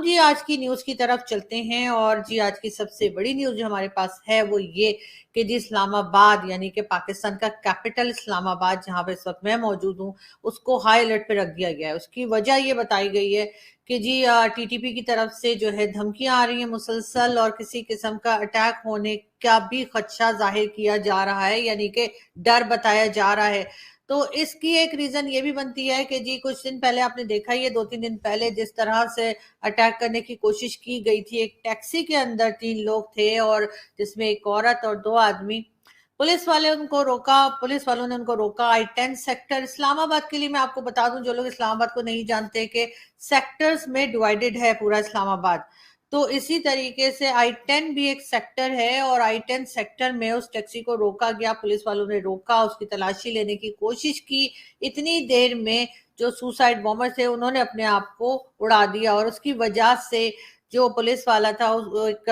हम जी आज की न्यूज की तरफ चलते हैं और जी आज की सबसे बड़ी न्यूज जो हमारे पास है वो ये कि जी इस्लामाबाद यानी कि पाकिस्तान का कैपिटल इस्लामाबाद जहां पे इस वक्त मैं मौजूद हूं उसको हाई अलर्ट पे रख दिया गया है। उसकी वजह ये बताई गई है कि जी टीटीपी की तरफ से जो है धमकियां आ रही हैं मुसलसल और किसी किस्म का अटैक होने का भी खदशा जाहिर किया जा रहा है, यानी कि डर बताया जा रहा है। तो इसकी एक रीजन ये भी बनती है कि जी कुछ दिन पहले आपने देखा ही है, 2-3 दिन पहले जिस तरह से अटैक करने की कोशिश की गई थी। एक टैक्सी के अंदर 3 लोग थे और जिसमें एक औरत और 2 आदमी। पुलिस वालों ने उनको रोका। I-10 सेक्टर इस्लामाबाद के लिए मैं आपको बता दूं, जो लोग इस्लामाबाद को नहीं जानते, कि सेक्टर्स में डिवाइडेड है पूरा इस्लामाबाद। तो इसी तरीके से I-10 भी एक सेक्टर है और I-10 सेक्टर में उस टैक्सी को रोका गया। पुलिस वालों ने रोका, उसकी तलाशी लेने की कोशिश की। इतनी देर में जो सुसाइड बॉम्बर थे उन्होंने अपने आप को उड़ा दिया और उसकी वजह से जो पुलिस वाला था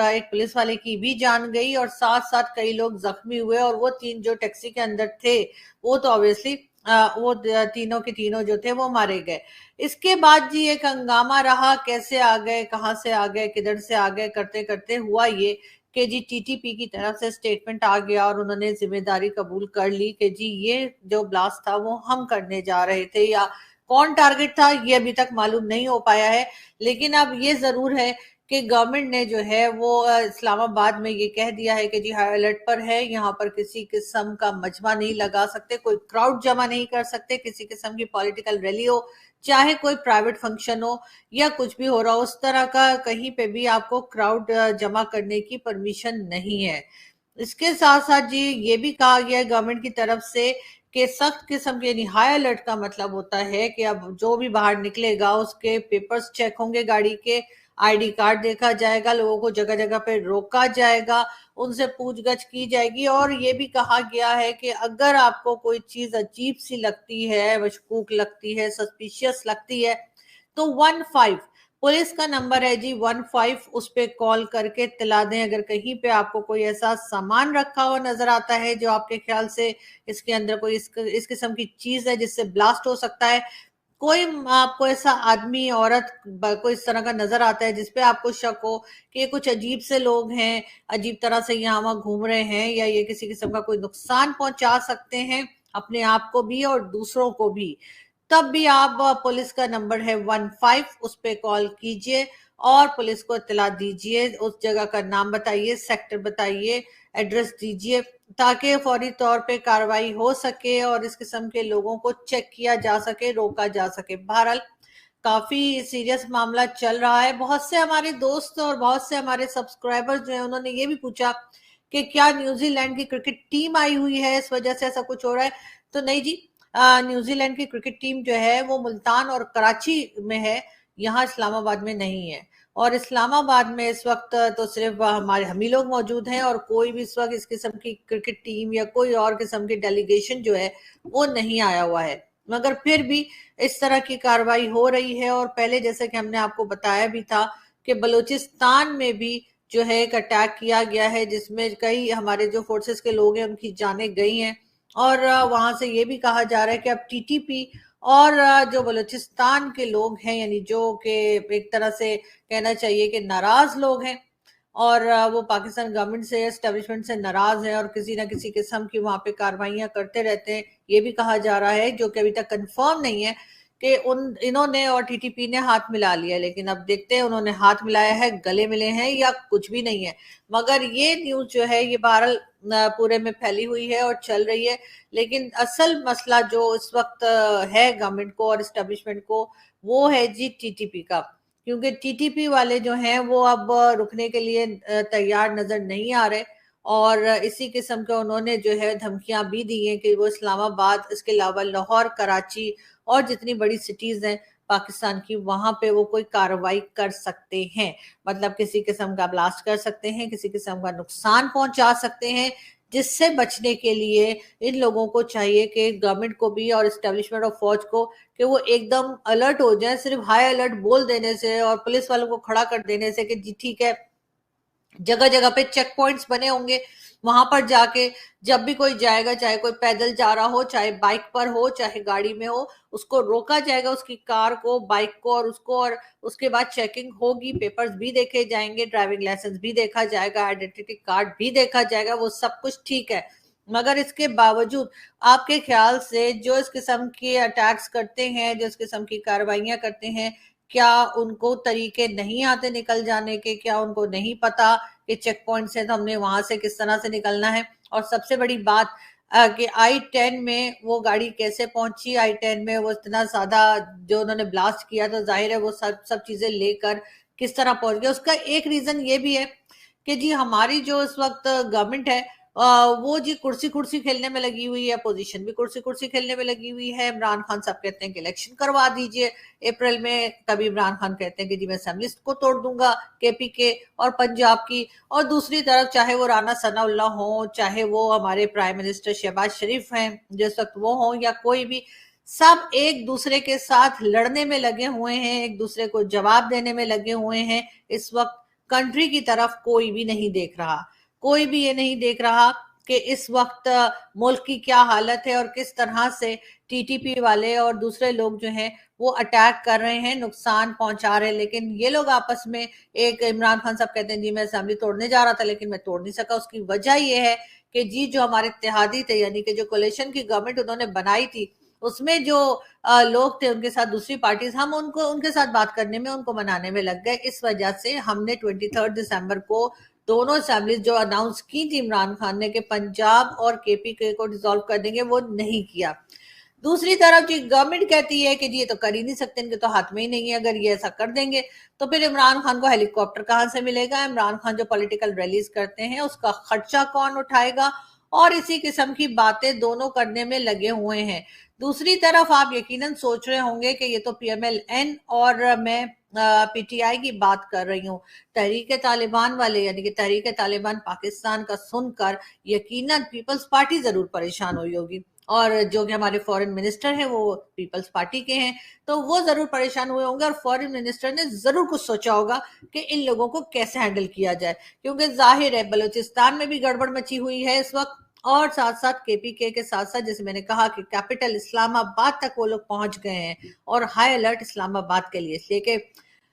एक पुलिस वाले की भी जान गई और साथ साथ कई लोग जख्मी हुए। और वो 3 जो टैक्सी के अंदर थे वो तो ऑब्वियसली वो तीनों के तीनों जो थे वो मारे गए। इसके बाद जी एक हंगामा रहा, कैसे आ गए, कहां से आ गए, किधर से आ गए, करते करते हुआ ये कि जी टीटीपी की तरफ से स्टेटमेंट आ गया और उन्होंने जिम्मेदारी कबूल कर ली कि जी ये जो ब्लास्ट था वो हम करने जा रहे थे। या कौन टारगेट था ये अभी तक मालूम नहीं हो पाया है, लेकिन अब ये जरूर है कि गवर्नमेंट ने जो है वो इस्लामाबाद में ये कह दिया है कि जी हाई अलर्ट पर है। यहाँ पर किसी किस्म का मजमा नहीं लगा सकते, कोई क्राउड जमा नहीं कर सकते, किसी किस्म की पॉलिटिकल रैली हो, चाहे कोई प्राइवेट फंक्शन हो या कुछ भी हो रहा हो, उस तरह का कहीं पे भी आपको क्राउड जमा करने की परमिशन नहीं है। इसके साथ साथ जी ये भी कहा गया है गवर्नमेंट की तरफ से कि सख्त किस्म के यानी हाई अलर्ट का मतलब होता है कि अब जो भी बाहर निकलेगा उसके पेपर्स चेक होंगे, गाड़ी के आईडी कार्ड देखा जाएगा, लोगों को जगह जगह पे रोका जाएगा, उनसे पूछगछ की जाएगी। और ये भी कहा गया है कि अगर आपको कोई चीज अजीब सी लगती है, मशकूक लगती है, सस्पिशियस लगती है, तो 15 पुलिस का नंबर है जी 15, उस पे कॉल करके इत्तला दें। अगर कहीं पे आपको कोई ऐसा सामान रखा हुआ नजर आता है जो आपके ख्याल से इसके अंदर कोई इस किस्म की चीज है जिससे ब्लास्ट हो सकता है, कोई आपको ऐसा आदमी औरत कोई इस तरह का नजर आता है जिसपे आपको शक हो कि ये कुछ अजीब से लोग हैं, अजीब तरह से यहाँ वहां घूम रहे हैं या ये किसी किस्म का कोई नुकसान पहुंचा सकते हैं अपने आप को भी और दूसरों को भी, तब भी आप पुलिस का नंबर है 15, उस पे कॉल कीजिए और पुलिस को इत्तला दीजिए। उस जगह का नाम बताइए, सेक्टर बताइए, एड्रेस दीजिए, ताकि फौरी तौर पे कार्रवाई हो सके और इस किस्म के लोगों को चेक किया जा सके, रोका जा सके। बहरहाल काफी सीरियस मामला चल रहा है। बहुत से हमारे दोस्त और बहुत से हमारे सब्सक्राइबर्स जो है उन्होंने ये भी पूछा कि क्या न्यूजीलैंड की क्रिकेट टीम आई हुई है, इस वजह से ऐसा कुछ हो रहा है। तो नहीं जी, न्यूजीलैंड की क्रिकेट टीम जो है वो मुल्तान और कराची में है, यहाँ इस्लामाबाद में नहीं है। और इस्लामाबाद में इस वक्त तो सिर्फ हमारे हम ही लोग मौजूद हैं और कोई भी इस वक्त इस किस्म की क्रिकेट टीम या कोई और किस्म की डेलीगेशन जो है वो नहीं आया हुआ है। मगर फिर भी इस तरह की कार्रवाई हो रही है। और पहले जैसे कि हमने आपको बताया भी था कि बलूचिस्तान में भी जो है एक अटैक किया गया है जिसमें कई हमारे जो फोर्सेस के लोग हैं उनकी जानें गई हैं। और वहां से ये भी कहा जा रहा है कि अब टीटीपी और जो बलूचिस्तान के लोग हैं, यानी जो कि एक तरह से कहना चाहिए कि नाराज लोग हैं और वो पाकिस्तान गवर्नमेंट से, एस्टेब्लिशमेंट से नाराज हैं और किसी ना किसी किस्म की वहां पे कार्रवाइयां करते रहते हैं। ये भी कहा जा रहा है, जो कि अभी तक कंफर्म नहीं है, कि इन्होंने और टीटीपी ने हाथ मिला लिया। लेकिन अब देखते हैं उन्होंने हाथ मिलाया है, गले मिले हैं या कुछ भी नहीं है। मगर ये न्यूज जो है ये बहरहाल पूरे में फैली हुई है और चल रही है। लेकिन असल मसला जो इस वक्त है गवर्नमेंट को और एस्टेब्लिशमेंट को, वो है जी टीटीपी का। क्योंकि टीटीपी वाले जो हैं वो अब रुकने के लिए तैयार नजर नहीं आ रहे और इसी किस्म के उन्होंने जो है धमकियां भी दी हैं कि वो इस्लामाबाद, इसके अलावा लाहौर, कराची और जितनी बड़ी सिटीज हैं पाकिस्तान की, वहां पे वो कोई कार्रवाई कर सकते हैं। मतलब किसी किस्म का ब्लास्ट कर सकते हैं, किसी किस्म का नुकसान पहुंचा सकते हैं। जिससे बचने के लिए इन लोगों को चाहिए कि गवर्नमेंट को भी और एस्टेब्लिशमेंट ऑफ फौज को कि वो एकदम अलर्ट हो जाए। सिर्फ हाई अलर्ट बोल देने से और पुलिस वालों को खड़ा कर देने से कि जी ठीक है, जगह जगह पे चेक पॉइंट्स बने होंगे, वहां पर जाके जब भी कोई जाएगा, चाहे कोई पैदल जा रहा हो, चाहे बाइक पर हो, चाहे गाड़ी में हो, उसको रोका जाएगा, उसकी कार को, बाइक को और उसको, और उसके बाद चेकिंग होगी, पेपर्स भी देखे जाएंगे, ड्राइविंग लाइसेंस भी देखा जाएगा, आइडेंटिटी कार्ड भी देखा जाएगा, वो सब कुछ ठीक है। मगर इसके बावजूद आपके ख्याल से जो इस किस्म के अटैक्स करते हैं, जो इस किस्म की कार्रवाइयां करते हैं, क्या उनको तरीके नहीं आते निकल जाने के? क्या उनको नहीं पता कि चेक पॉइंट से तो हमने वहां से किस तरह से निकलना है? और सबसे बड़ी बात कि I-10 में वो गाड़ी कैसे पहुंची? I-10 में वो इतना ज्यादा जो उन्होंने ब्लास्ट किया, तो जाहिर है वो सब सब चीजें लेकर किस तरह पहुंच गया। उसका एक रीजन ये भी है कि जी हमारी जो इस वक्त गवर्नमेंट है, वो जी कुर्सी कुर्सी खेलने में लगी हुई है, अपोजिशन भी कुर्सी कुर्सी खेलने में लगी हुई है। इमरान खान साहब कहते हैं कि इलेक्शन करवा दीजिए अप्रैल में, कभी इमरान खान कहते हैं कि जी मैं असेंबली को तोड़ दूंगा केपी के और पंजाब की, और दूसरी तरफ चाहे वो राना सनाउल्लाह हो, चाहे वो हमारे प्राइम मिनिस्टर शहबाज शरीफ हैं जिस वक्त वो हो, या कोई भी, सब एक दूसरे के साथ लड़ने में लगे हुए हैं, एक दूसरे को जवाब देने में लगे हुए हैं। इस वक्त कंट्री की तरफ कोई भी नहीं देख रहा, कोई भी ये नहीं देख रहा कि इस वक्त मुल्क की क्या हालत है और किस तरह से टीटीपी वाले और दूसरे लोग जो हैं वो अटैक कर रहे हैं, नुकसान पहुंचा रहे हैं। लेकिन ये लोग आपस में, एक इमरान खान साहब कहते हैं जी मैं असेंबली तोड़ने जा रहा था लेकिन मैं तोड़ नहीं सका। उसकी वजह ये है कि जी जो हमारे इत्तेहादी थे, यानी कि जो कोलिशन की गवर्नमेंट उन्होंने बनाई थी, उसमें जो लोग थे उनके साथ, दूसरी पार्टीज, हम उनको उनके साथ बात करने में, उनको मनाने में लग गए। इस वजह से हमने 23 दिसंबर को दोनों असेंबलीज जो अनाउंस की थी इमरान खान ने कि पंजाब और केपी के को डिसॉल्व कर देंगे, वो नहीं किया। दूसरी तरफ जी गवर्नमेंट कहती है कि जी ये तो कर ही नहीं सकते, इनके तो हाथ में ही नहीं है, अगर ये ऐसा कर देंगे तो फिर इमरान खान को हेलीकॉप्टर कहां से मिलेगा? इमरान खान जो पॉलिटिकल रैलीज करते हैं उसका खर्चा कौन उठाएगा? और इसी किस्म की बातें दोनों करने में लगे हुए हैं। दूसरी तरफ आप यकीनन सोच रहे होंगे कि ये तो PMLN और मैं पीटीआई की बात कर रही हूँ, तहरीक तालिबान वाले, यानी कि तहरीक तालिबान पाकिस्तान का सुनकर यकीनन पीपल्स पार्टी जरूर परेशान हुई होगी, और जो कि हमारे फॉरेन मिनिस्टर हैं वो पीपल्स पार्टी के हैं, तो वो जरूर परेशान हुए होंगे, और फॉरेन मिनिस्टर ने जरूर कुछ सोचा होगा कि इन लोगों को कैसे हैंडल किया जाए, क्योंकि जाहिर है बलूचिस्तान में भी गड़बड़ मची हुई है इस वक्त, और साथ साथ केपीके के साथ साथ, जैसे मैंने कहा कि कैपिटल इस्लामाबाद तक वो लोग पहुंच गए हैं, और हाई अलर्ट इस्लामाबाद के लिए, इसलिए कि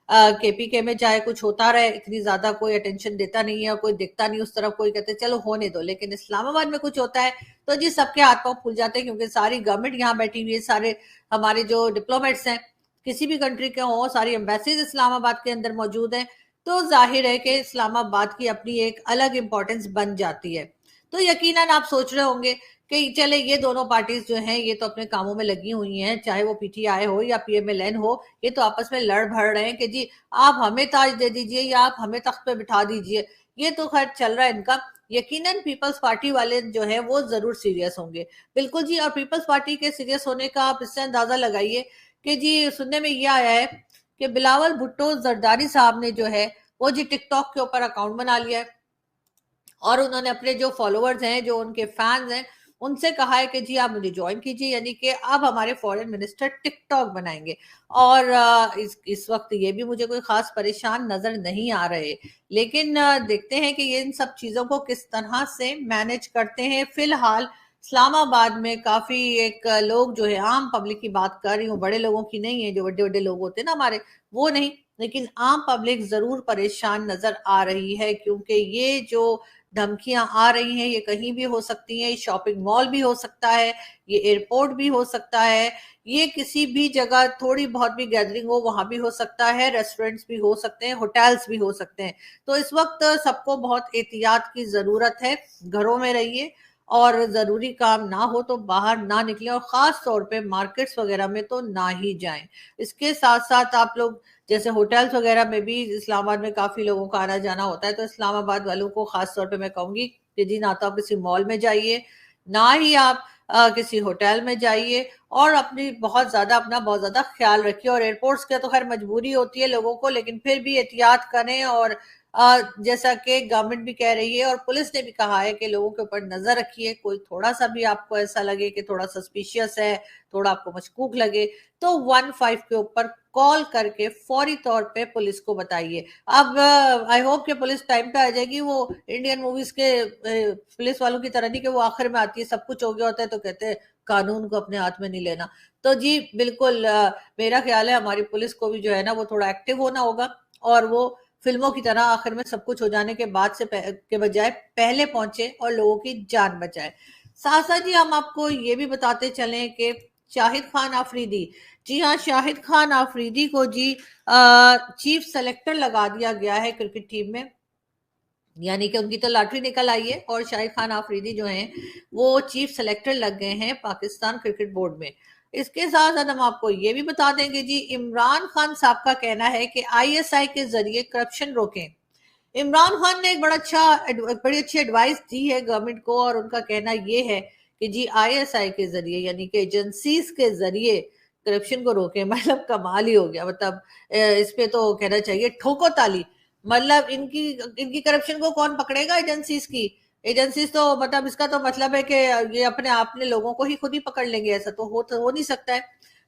केपीके में चाहे कुछ होता रहे, इतनी ज्यादा कोई अटेंशन देता नहीं है, कोई दिखता नहीं उस तरफ, कोई कहते चलो होने दो, लेकिन इस्लामाबाद में कुछ होता है तो जी सबके हाथ पांव फूल जाते हैं, क्योंकि सारी गवर्नमेंट यहाँ बैठी हुई है, सारे हमारे जो डिप्लोमेट्स हैं किसी भी कंट्री के हों, सारी एम्बेसीज इस्लामाबाद के अंदर मौजूद है, तो जाहिर है कि इस्लामाबाद की अपनी एक अलग इंपॉर्टेंस बन जाती है। तो यकीनन आप सोच रहे होंगे कि चले ये दोनों पार्टीज जो हैं ये तो अपने कामों में लगी हुई हैं, चाहे वो पीटीआई हो या PMLN हो, ये तो आपस में लड़ भड़ रहे हैं कि जी आप हमें ताज दे दीजिए या आप हमें तख्त पे बिठा दीजिए, ये तो खैर चल रहा है इनका। यकीनन पीपल्स पार्टी वाले जो है वो जरूर सीरियस होंगे, बिल्कुल जी। और पीपल्स पार्टी के सीरियस होने का आप इससे अंदाजा लगाइए कि जी सुनने में ये आया है कि बिलावल भुट्टो जरदारी साहब ने जो है वो जी टिकटॉक के ऊपर अकाउंट बना लिया है, और उन्होंने अपने जो फॉलोअर्स हैं, जो उनके फैंस हैं, उनसे कहा है कि जी आप मुझे ज्वाइन कीजिए, यानी कि अब हमारे फॉरेन मिनिस्टर टिकटॉक बनाएंगे। और इस वक्त ये भी मुझे कोई खास परेशान नजर नहीं आ रहे, लेकिन देखते हैं कि ये इन सब चीजों को किस तरह से मैनेज करते हैं। फिलहाल इस्लामाबाद में काफी एक लोग जो है, आम पब्लिक की बात कर रही हूँ, बड़े लोगों की नहीं है, जो बड़े बड़े लोग होते हैं ना हमारे, वो नहीं, लेकिन आम पब्लिक जरूर परेशान नजर आ रही है, क्योंकि ये जो धमकियां आ रही हैं ये कहीं भी हो सकती हैं, शॉपिंग मॉल भी हो सकता है, ये एयरपोर्ट भी हो सकता है, ये किसी भी जगह थोड़ी बहुत भी गैदरिंग हो वहां भी हो सकता है, रेस्टोरेंट्स भी हो सकते हैं, होटल्स भी हो सकते हैं। तो इस वक्त सबको बहुत एहतियात की जरूरत है, घरों में रहिए, और जरूरी काम ना हो तो बाहर ना निकलें, और खास तौर पे मार्केट्स वगैरह में तो ना ही जाएं। इसके साथ साथ आप लोग जैसे होटल्स वगैरह में भी इस्लामाबाद में काफी लोगों का आना जाना होता है, तो इस्लामाबाद वालों को खास तौर पे मैं कहूंगी कि जी ना तो आप किसी मॉल में जाइए, ना ही आप किसी होटल में जाइए, اور اپنی بہت زیادہ خیال رکھیے. اور ایئرپورٹس کا تو خیر مجبوری ہوتی ہے لوگوں کو, لیکن پھر بھی احتیاط کریں. اور جیسا کہ گورنمنٹ بھی کہہ رہی ہے اور پولیس نے بھی کہا ہے کہ لوگوں کے اوپر نظر رکھیے, کوئی تھوڑا سا بھی آپ کو ایسا لگے کہ تھوڑا سسپیشیس ہے, تھوڑا آپ کو مشکوک لگے, تو 15 کے اوپر کال کر کے فوری طور پہ پولیس کو بتائیے. اب آئی ہوپ کہ پولیس ٹائم پہ آ جائے گی, وہ انڈین موویز کے پولیس والوں کی طرح نہیں کہ وہ آخر میں آتی ہے, سب کچھ ہو گیا ہوتا ہے تو کہتے ہیں قانون کو اپنے ہاتھ میں نہیں لینا. تو جی بالکل میرا خیال ہے ہماری پولیس کو بھی جو ہے نا وہ تھوڑا ایکٹیو ہونا ہوگا, اور وہ فلموں کی طرح آخر میں سب کچھ ہو جانے کے بعد سے کے بجائے پہلے پہنچے اور لوگوں کی جان بچائے. ساتھ ساتھ جی ہم آپ کو یہ بھی بتاتے چلیں کہ شاہد خان آفریدی, جی ہاں شاہد خان آفریدی کو جی چیف سلیکٹر لگا دیا گیا ہے کرکٹ ٹیم میں, یعنی کہ ان کی تو لاٹری نکل آئی ہے اور شاہد خان آفریدی جو ہیں وہ چیف سلیکٹر لگ گئے ہیں پاکستان کرکٹ بورڈ میں. اس کے ساتھ ساتھ ہم آپ کو یہ بھی بتا دیں گے جی عمران خان صاحب کا کہنا ہے کہ ISI کے ذریعے کرپشن روکیں. عمران خان نے ایک بڑی اچھی ایڈوائس دی ہے گورنمنٹ کو, اور ان کا کہنا یہ ہے کہ جی ISI کے ذریعے یعنی کہ ایجنسیز کے ذریعے کرپشن کو روکیں. مطلب کمال ہی ہو گیا, مطلب اس پہ تو کہنا چاہیے ٹھوکو تالی. مطلب ان کی کرپشن کو کون پکڑے گا؟ ایجنسیز تو مطلب اس کا تو مطلب ہے کہ یہ اپنے آپ نے لوگوں کو ہی خود ہی پکڑ لیں گے, ایسا تو ہو نہیں سکتا ہے.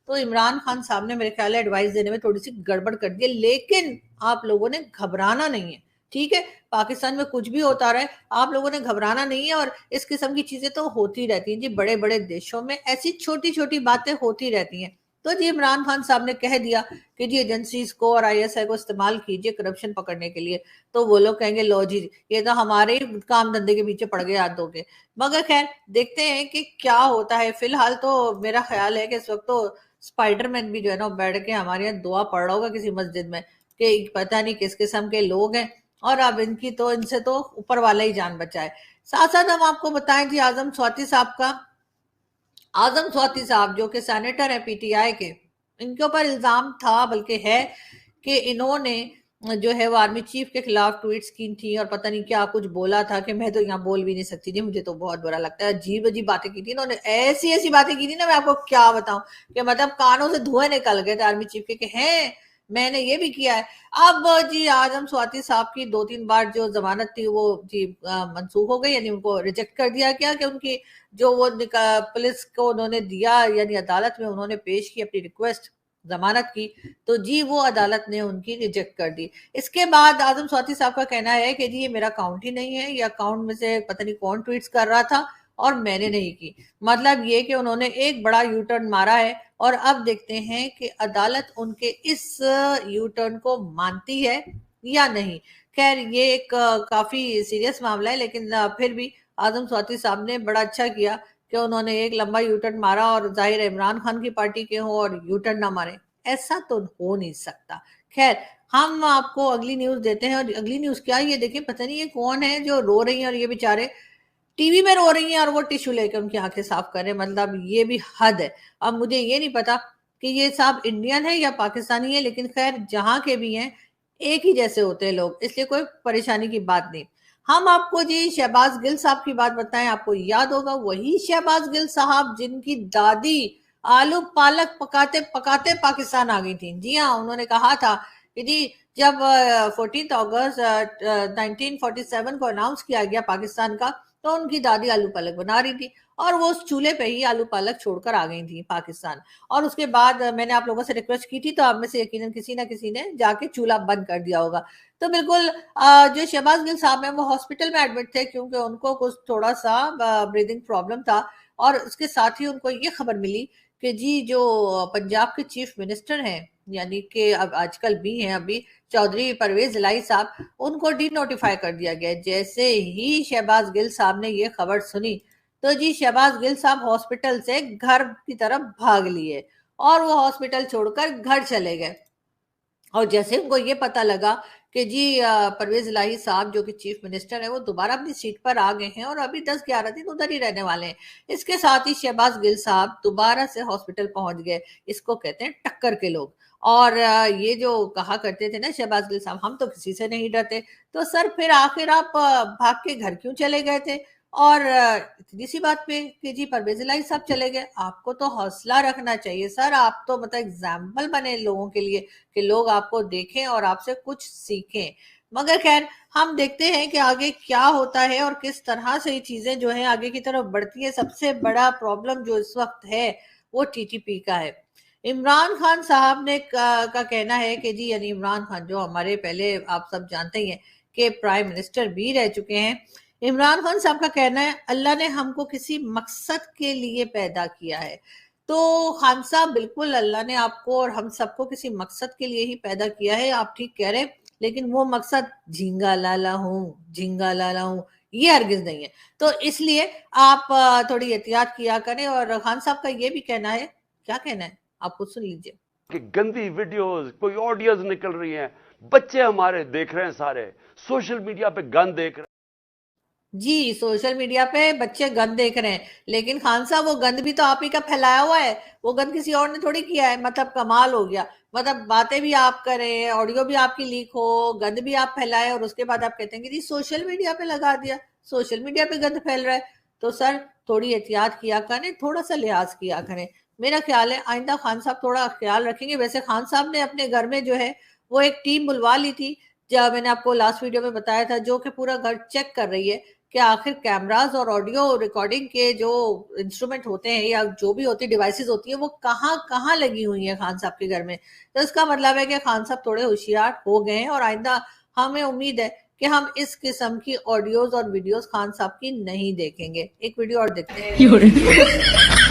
تو عمران خان صاحب نے میرے خیال ہے ایڈوائس دینے میں تھوڑی سی گڑبڑ کر دی ہے, لیکن آپ لوگوں نے گھبرانا نہیں ہے, ٹھیک ہے؟ پاکستان میں کچھ بھی ہوتا رہے, آپ لوگوں نے گھبرانا نہیں ہے. اور اس قسم کی چیزیں تو ہوتی رہتی ہیں جی, بڑے بڑے دیشوں میں ایسی چھوٹی چھوٹی باتیں ہوتی رہتی ہیں. تو جی عمران خان صاحب نے کہہ دیا کہ جی ایجنسیز کو اور ISI کو استعمال کیجئے کرپشن پکڑنے کے لیے, تو وہ لوگ کہیں گے لو جی یہ تو ہمارے ہی کام دھندے کے پیچھے پڑ گئے ہاتھ دھو کے. مگر خیر دیکھتے ہیں کہ کیا ہوتا ہے. فی الحال تو میرا خیال ہے کہ اس وقت تو اسپائڈر مین بھی جو ہے نا بیٹھ کے ہمارے یہاں دعا پڑھ رہا ہوگا کسی مسجد میں کہ پتہ نہیں کس قسم کے لوگ ہیں, اور اب ان سے تو اوپر والا ہی جان بچائے. ساتھ ساتھ ہم آپ کو بتائیں جی اعظم سواتی صاحب جو کہ سینیٹر ہیں PTI کے, ان کے اوپر الزام تھا بلکہ ہے کہ انہوں نے جو ہے وہ آرمی چیف کے خلاف ٹویٹس کی تھی, اور پتہ نہیں کیا کچھ بولا تھا کہ میں تو یہاں بول بھی نہیں سکتی جی, مجھے تو بہت برا لگتا ہے. عجیب عجیب باتیں کی تھی انہوں نے, ایسی باتیں کی تھی نا, میں آپ کو کیا بتاؤں کہ مطلب کانوں سے دھوئے نکل گئے تھے آرمی چیف کے کہ ہیں میں نے یہ بھی کیا ہے. اب جی اعظم سواتی صاحب کی 2-3 بار جو ضمانت تھی وہ جی منسوخ ہو گئی, یعنی ان کو ریجیکٹ کر دیا گیا کہ ان کی جو وہ پولیس کو انہوں نے دیا, یعنی عدالت میں انہوں نے پیش کی اپنی ریکویسٹ ضمانت کی, تو جی وہ عدالت نے ان کی ریجیکٹ کر دی. اس کے بعد اعظم سواتی صاحب کا کہنا ہے کہ جی یہ میرا اکاؤنٹ ہی نہیں ہے, یہ اکاؤنٹ میں سے پتہ نہیں کون ٹویٹس کر رہا تھا اور میں نے نہیں کی. مطلب یہ کہ انہوں نے ایک بڑا یو ٹرن مارا ہے, اور اب دیکھتے ہیں کہ عدالت ان کے اس یو ٹرن کو مانتی ہے یا نہیں. خیر یہ ایک کافی سیریس معاملہ ہے, لیکن پھر بھی اعظم سواتی صاحب نے بڑا اچھا کیا کہ انہوں نے ایک لمبا یو ٹرن مارا, اور ظاہر عمران خان کی پارٹی کے ہوں اور یو ٹرن نہ مارے, ایسا تو ہو نہیں سکتا. خیر ہم آپ کو اگلی نیوز دیتے ہیں, اور اگلی نیوز کیا, یہ دیکھیں پتہ نہیں یہ کون ہے جو رو رہی ہیں, اور یہ بیچارے ٹی وی میں رو رہی ہیں اور وہ ٹیشو لے کے ان کی آنکھیں صاف کر رہے ہیں. مطلب یہ بھی حد ہے. اب مجھے یہ نہیں پتا کہ یہ صاحب انڈین ہے یا پاکستانی ہے, لیکن خیر جہاں کے بھی ہیں ایک ہی جیسے ہوتے ہیں لوگ, اس لیے کوئی پریشانی کی بات نہیں. ہم آپ کو جی شہباز گل صاحب کی بات بتائیں. آپ کو یاد ہوگا وہی شہباز گل صاحب جن کی دادی آلو پالک پکاتے پکاتے پاکستان آ گئی تھی. جی ہاں, انہوں نے کہا تھا کہ جی جب 14 اگست 1947 کو اناؤنس کیا گیا پاکستان کا, تو ان کی دادی آلو پالک بنا رہی تھی, اور وہ اس چولہے پہ ہی آلو پالک چھوڑ کر آ گئی تھی پاکستان. اور اس کے بعد میں نے آپ لوگوں سے ریکویسٹ کی تھی, تو آپ میں سے یقیناً کسی نہ کسی نے جا کے چولہا بند کر دیا ہوگا. تو بالکل جو شہباز گل صاحب ہیں وہ ہاسپٹل میں ایڈمٹ تھے, کیونکہ ان کو کچھ تھوڑا سا بریدنگ پرابلم تھا, اور اس کے ساتھ ہی ان کو یہ خبر ملی کہ جی جو پنجاب کے چیف منسٹر ہیں, یعنی کہ اب آج کل بھی ہیں ابھی چودھری پرویز الہی صاحب, ان کو ڈی نوٹیفائی کر دیا گیا. جیسے ہی شہباز گل صاحب نے یہ خبر سنی, تو جی شہباز گل صاحب ہاسپٹل سے گھر کی طرف بھاگ لیے, اور وہ ہاسپٹل چھوڑ کر گھر چلے گئے. اور جیسے ان کو یہ پتا لگا کہ جی پرویز الہی صاحب جو کہ چیف منسٹر ہیں وہ دوبارہ اپنی سیٹ پر آ گئے ہیں, اور ابھی 10-11 دن ادھر ہی رہنے والے ہیں, اس کے ساتھ ہی شہباز گل صاحب دوبارہ سے ہاسپٹل پہنچ گئے. اس کو کہتے ہیں ٹکر کے لوگ. اور یہ جو کہا کرتے تھے نا شہباز گل صاحب, ہم تو کسی سے نہیں ڈرتے, تو سر پھر آخر آپ بھاگ کے گھر کیوں چلے گئے تھے؟ اور इतनी सी बात पे कि जी परवेज इलाही साहब चले गए। आपको तो हौसला रखना चाहिए सर, आप तो मतलब एग्जाम्पल बने लोगों के लिए कि लोग आपको देखें और आपसे कुछ सीखें। मगर खैर हम देखते हैं कि आगे क्या होता है और किस तरह से ये चीजें जो है आगे की तरफ बढ़ती है। सबसे बड़ा प्रॉब्लम जो इस वक्त है वो टीटीपी का है। इमरान खान साहब ने का कहना है कि जी यानी इमरान खान जो हमारे पहले आप सब जानते ही हैं कि प्राइम मिनिस्टर भी रह चुके हैं। इमरान खान साहब का कहना है अल्लाह ने हमको किसी मकसद के लिए पैदा किया है। तो खान साहब बिल्कुल अल्लाह ने आपको और हम सबको किसी मकसद के लिए ही पैदा किया है, आप ठीक कह रहे हैं, लेकिन वो मकसद झींगा लाला हूँ ये हरगिज नहीं है। तो इसलिए आप थोड़ी एहतियात किया करें। और खान साहब का ये भी कहना है, क्या कहना है आप खुद सुन लीजिए कि गंदी वीडियोस, कोई ऑडियोज निकल रही हैं, बच्चे हमारे देख रहे हैं, सारे सोशल मीडिया पे गंद देख रहे हैं। जी, सोशल मीडिया पे बच्चे गंद देख रहे हैं, लेकिन खान साहब वो गंद भी तो आप ही का फैलाया हुआ है, वो गंद किसी और ने थोड़ी किया है। मतलब कमाल हो गया, मतलब बातें भी आप करें, ऑडियो भी आपकी लीक हो, गंद भी आप फैलाए और उसके बाद आप कहते हैं कि जी सोशल मीडिया पे लगा दिया, सोशल मीडिया पे गंद फैल रहा है। तो सर थोड़ी एहतियात किया करें, थोड़ा सा लिहाज किया करें। मेरा ख्याल है आइंदा खान साहब थोड़ा ख्याल रखेंगे। वैसे खान साहब ने अपने घर में जो है वो एक टीम बुलवा ली थी, जब मैंने आपको लास्ट वीडियो में बताया था, जो कि पूरा घर चेक कर रही है कि आखिर कैमरास और ऑडियो रिकॉर्डिंग के जो इंस्ट्रूमेंट होते हैं या जो भी होती डिवाइसेस होती है वो कहाँ कहाँ लगी हुई है खान साहब के घर में। तो इसका मतलब है कि खान साहब थोड़े होशियार हो गए हैं और आइंदा हमें उम्मीद है कि हम इस किस्म की ऑडियोज और वीडियोस खान साहब की नहीं देखेंगे। एक वीडियो और देखते हैं।